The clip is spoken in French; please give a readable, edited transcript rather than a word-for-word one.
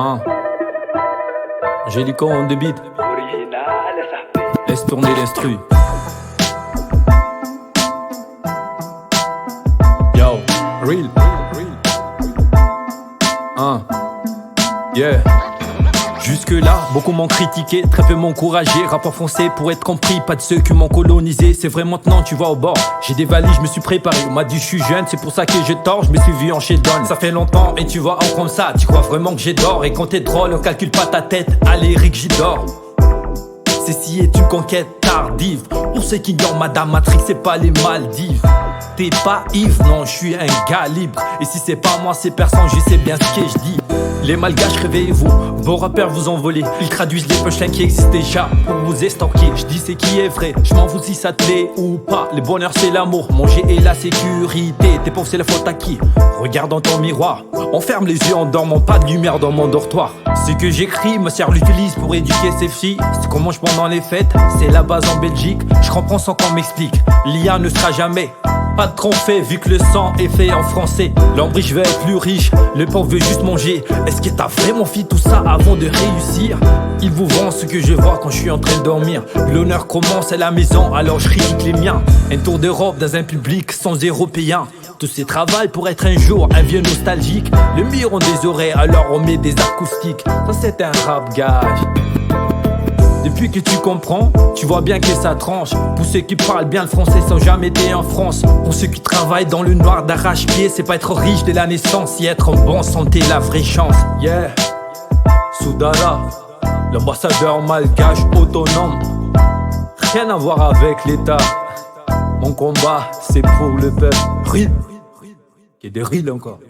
Hein. Angélico on the beat. Laisse tourner l'instru. Yo, real. Hein. Yeah. Jusque-là, beaucoup m'ont critiqué, très peu m'ont encouragé. Rapport français pour être compris, pas de ceux qui m'ont colonisé. C'est vrai maintenant, tu vois au bord. J'ai des valises, je me suis préparé. On m'a dit je suis jeune, c'est pour ça que je tors. Je me suis vu en Sheldon. Ça fait longtemps et tu vois, en comme ça, tu crois vraiment que j'ai d'or. Et quand t'es drôle, on calcule pas ta tête. Allez, Rick, j'y dors. Ceci est une conquête tardive. Pour ceux qui ignorent Madame Matrix, c'est pas les Maldives. T'es pas Yves, non, je suis un gars libre. Et si c'est pas moi, c'est personne, je sais bien ce que je dis. Les malgaches, réveillez-vous, vos rappeurs vous envolez. Ils traduisent les punchlines qui existent déjà pour vous estorquer. Je dis c'est qui est vrai, je m'en fous si ça te plaît ou pas. Le bonheur c'est l'amour, manger et la sécurité. T'es pauvre c'est la faute à qui? Regarde dans ton miroir. On ferme les yeux en dormant, pas de lumière dans mon dortoir. Ce que j'écris, ma sœur l'utilise pour éduquer ses filles. Ce qu'on mange pendant les fêtes, c'est la base en Belgique. Je comprends sans qu'on m'explique, l'IA ne sera jamais pas de trophée vu que le sang est fait en français. L'embriche veut être plus riche, le pauvre veut juste manger. Est-ce que t'as vraiment fait tout ça avant de réussir? Ils vous vendent ce que je vois quand je suis en train de dormir. L'honneur commence à la maison, alors je critique les miens. Un tour d'Europe dans un public sans européens. Tous ces travails pour être un jour un vieux nostalgique. Le mur ont des oreilles, alors on met des acoustiques. Ça c'est un rap gage. Depuis que tu comprends, tu vois bien que ça tranche. Pour ceux qui parlent bien le français sans jamais été en France. Pour ceux qui travaillent dans le noir d'arrache-pied, c'est pas être riche dès la naissance, c'est être en bonne santé, la vraie chance. Yeah, Soudara, l'ambassadeur malgache autonome. Rien à voir avec l'État. Mon combat, c'est pour le peuple. Real, qui est des real encore.